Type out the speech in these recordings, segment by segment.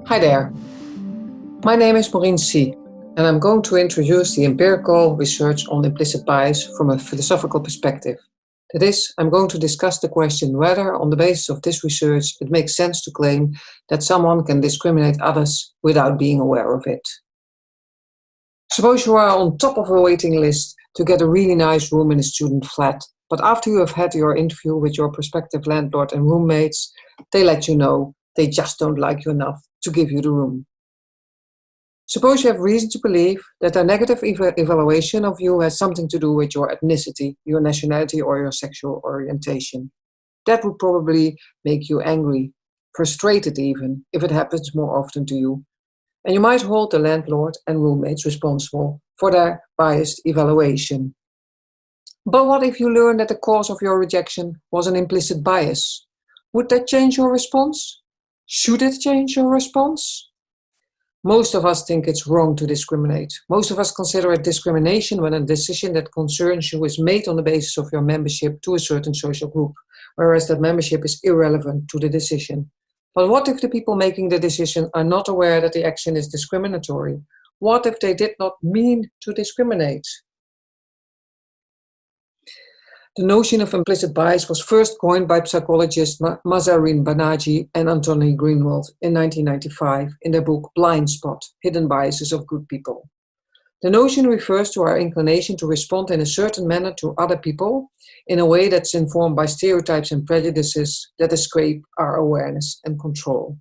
Hi there, my name is Maureen C. and I'm going to introduce the empirical research on implicit bias from a philosophical perspective. That is, I'm going to discuss the question whether, on the basis of this research, it makes sense to claim that someone can discriminate others without being aware of it. Suppose you are on top of a waiting list to get a really nice room in a student flat, but after you have had your interview with your prospective landlord and roommates, they let you know they just don't like you enough to give you the room. Suppose you have reason to believe that their negative evaluation of you has something to do with your ethnicity, your nationality, or your sexual orientation. That would probably make you angry, frustrated even, if it happens more often to you. And you might hold the landlord and roommates responsible for their biased evaluation. But what if you learn that the cause of your rejection was an implicit bias? Would that change your response? Should it change your response? Most of us think it's wrong to discriminate. Most of us consider it discrimination when a decision that concerns you is made on the basis of your membership to a certain social group, whereas that membership is irrelevant to the decision. But what if the people making the decision are not aware that the action is discriminatory? What if they did not mean to discriminate? The notion of implicit bias was first coined by psychologists Mahzarin Banaji and Anthony Greenwald in 1995 in their book Blind Spot: Hidden Biases of Good People. The notion refers to our inclination to respond in a certain manner to other people in a way that's informed by stereotypes and prejudices that escape our awareness and control.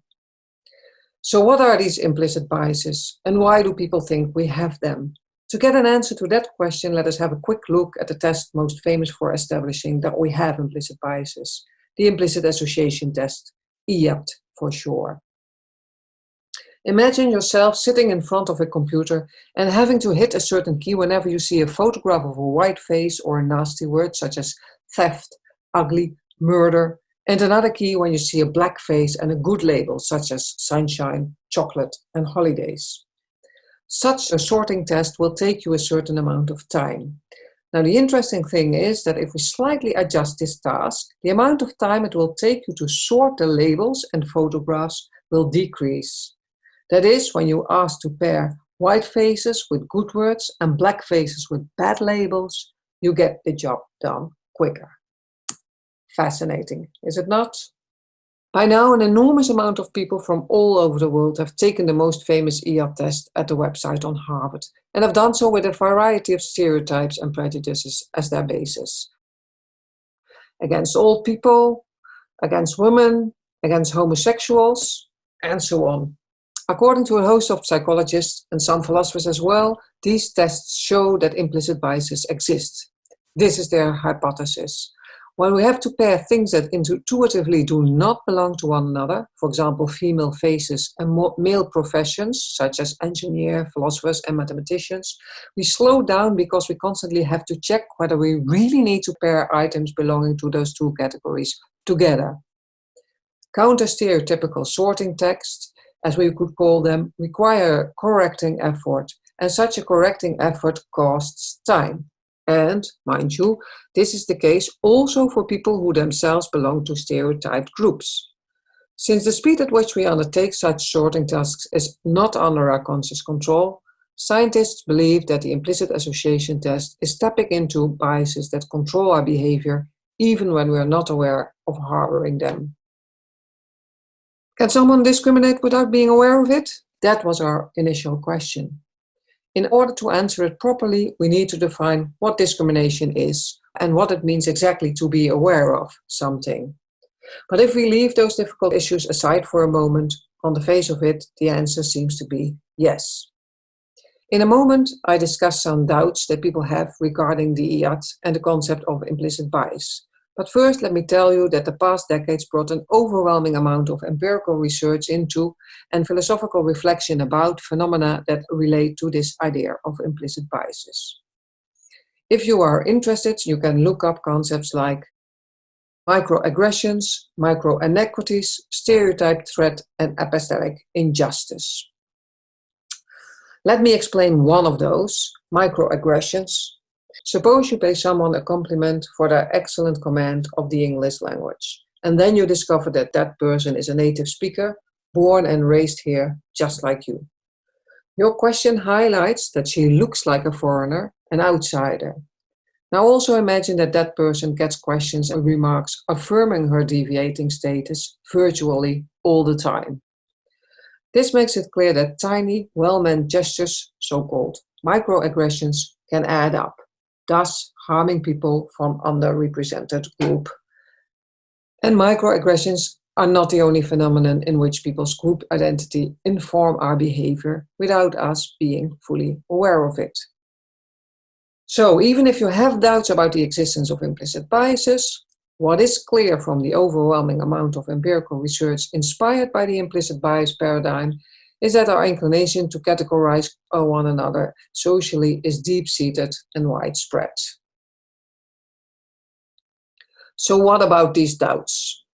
So what are these implicit biases, and why do people think we have them? To get an answer to that question, let us have a quick look at the test most famous for establishing that we have implicit biases, the implicit association test, IAPT for short. Imagine yourself sitting in front of a computer and having to hit a certain key whenever you see a photograph of a white face or a nasty word such as theft, ugly, murder, and another key when you see a black face and a good label such as sunshine, chocolate, and holidays. Such a sorting test will take you a certain amount of time. Now, the interesting thing is that if we slightly adjust this task, the amount of time it will take you to sort the labels and photographs will decrease. That is, when you ask to pair white faces with good words and black faces with bad labels, you get the job done quicker. Fascinating, is it not? By now, an enormous amount of people from all over the world have taken the most famous IAPT test at the website on Harvard, and have done so with a variety of stereotypes and prejudices as their basis. Against old people, against women, against homosexuals, and so on. According to a host of psychologists and some philosophers as well, these tests show that implicit biases exist. This is their hypothesis. When we have to pair things that intuitively do not belong to one another, for example, female faces and male professions, such as engineers, philosophers, and mathematicians, we slow down because we constantly have to check whether we really need to pair items belonging to those two categories together. Counter-stereotypical sorting texts, as we could call them, require correcting effort, and such a correcting effort costs time. And, mind you, this is the case also for people who themselves belong to stereotyped groups. Since the speed at which we undertake such sorting tasks is not under our conscious control, scientists believe that the implicit association test is tapping into biases that control our behavior even when we are not aware of harboring them. Can someone discriminate without being aware of it? That was our initial question. In order to answer it properly, we need to define what discrimination is and what it means exactly to be aware of something. But if we leave those difficult issues aside for a moment, on the face of it, the answer seems to be yes. In a moment, I discuss some doubts that people have regarding the IAPT and the concept of implicit bias. But first, let me tell you that the past decades brought an overwhelming amount of empirical research into and philosophical reflection about phenomena that relate to this idea of implicit biases. If you are interested, you can look up concepts like microaggressions, micro-inequities, stereotype threat, and epistemic injustice. Let me explain one of those, microaggressions. Suppose you pay someone a compliment for their excellent command of the English language, and then you discover that that person is a native speaker, born and raised here, just like you. Your question highlights that she looks like a foreigner, an outsider. Now also imagine that that person gets questions and remarks affirming her deviating status virtually all the time. This makes it clear that tiny, well-meant gestures, so-called microaggressions, can add up, thus harming people from underrepresented group. And microaggressions are not the only phenomenon in which people's group identity inform our behavior without us being fully aware of it. So even if you have doubts about the existence of implicit biases, what is clear from the overwhelming amount of empirical research inspired by the implicit bias paradigm is that our inclination to categorize one another socially is deep-seated and widespread. So what about these doubts?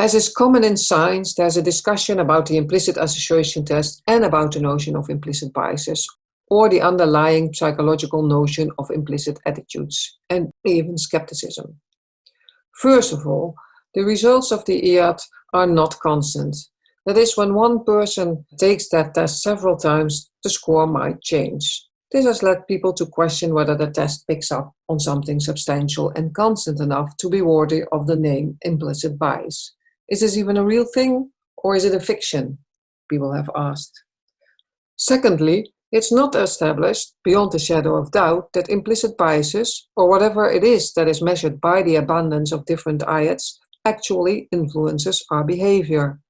As is common in science, there's a discussion about the implicit association test and about the notion of implicit biases, or the underlying psychological notion of implicit attitudes, and even skepticism. First of all, the results of the IAT are not constant. That is, when one person takes that test several times, the score might change. This has led people to question whether the test picks up on something substantial and constant enough to be worthy of the name implicit bias. Is this even a real thing, or is it a fiction? People have asked. Secondly, it's not established, beyond a shadow of doubt, that implicit biases, or whatever it is that is measured by the abundance of different IATs, actually influences our behavior.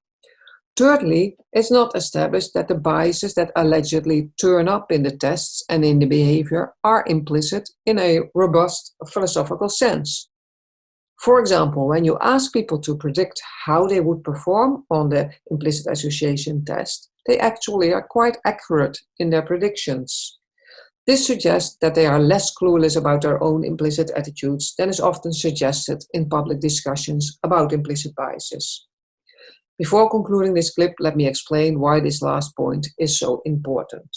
Thirdly, it's not established that the biases that allegedly turn up in the tests and in the behavior are implicit in a robust philosophical sense. For example, when you ask people to predict how they would perform on the implicit association test, they actually are quite accurate in their predictions. This suggests that they are less clueless about their own implicit attitudes than is often suggested in public discussions about implicit biases. Before concluding this clip, let me explain why this last point is so important.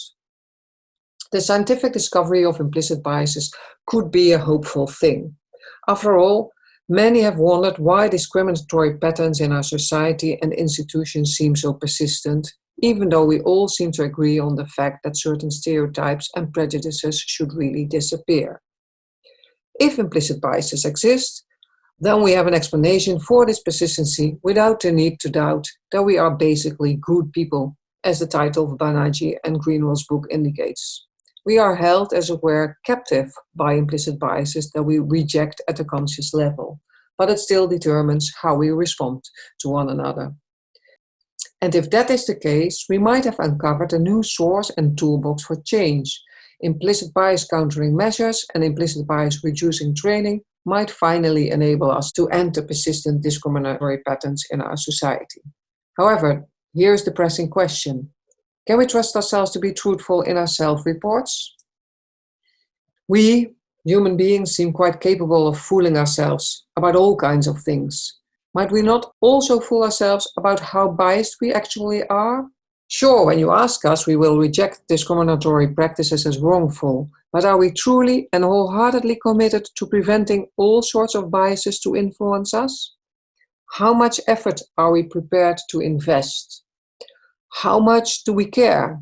The scientific discovery of implicit biases could be a hopeful thing. After all, many have wondered why discriminatory patterns in our society and institutions seem so persistent, even though we all seem to agree on the fact that certain stereotypes and prejudices should really disappear. If implicit biases exist, then we have an explanation for this persistency without the need to doubt that we are basically good people, as the title of Banerjee and Greenwell's book indicates. We are held, as it were, captive by implicit biases that we reject at a conscious level, but it still determines how we respond to one another. And if that is the case, we might have uncovered a new source and toolbox for change. Implicit bias countering measures and implicit bias reducing training might finally enable us to end the persistent discriminatory patterns in our society. However, here's the pressing question. Can we trust ourselves to be truthful in our self-reports? We, human beings, seem quite capable of fooling ourselves about all kinds of things. Might we not also fool ourselves about how biased we actually are? Sure, when you ask us, we will reject discriminatory practices as wrongful, but are we truly and wholeheartedly committed to preventing all sorts of biases to influence us? How much effort are we prepared to invest? How much do we care?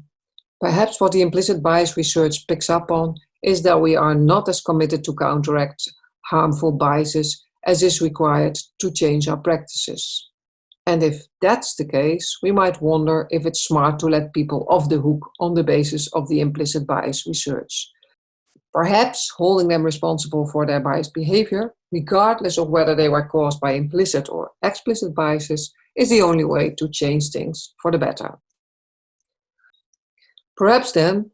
Perhaps what the implicit bias research picks up on is that we are not as committed to counteract harmful biases as is required to change our practices. And if that's the case, we might wonder if it's smart to let people off the hook on the basis of the implicit bias research. Perhaps holding them responsible for their biased behavior, regardless of whether they were caused by implicit or explicit biases, is the only way to change things for the better. Perhaps then,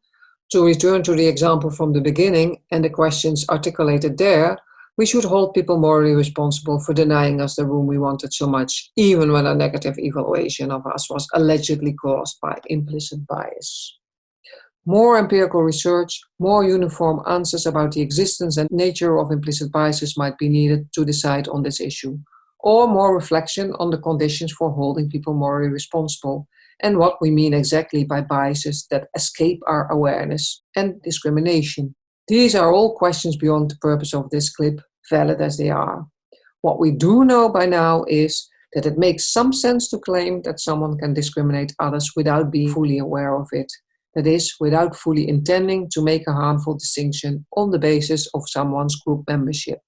to return to the example from the beginning and the questions articulated there, we should hold people morally responsible for denying us the room we wanted so much, even when a negative evaluation of us was allegedly caused by implicit bias. More empirical research, more uniform answers about the existence and nature of implicit biases might be needed to decide on this issue, or more reflection on the conditions for holding people morally responsible and what we mean exactly by biases that escape our awareness and discrimination. These are all questions beyond the purpose of this clip, valid as they are. What we do know by now is that it makes some sense to claim that someone can discriminate others without being fully aware of it, that is, without fully intending to make a harmful distinction on the basis of someone's group membership.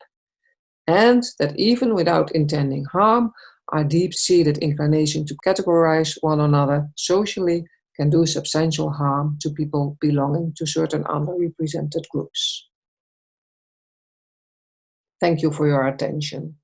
And that even without intending harm, our deep-seated inclination to categorize one another socially can do substantial harm to people belonging to certain underrepresented groups. Thank you for your attention.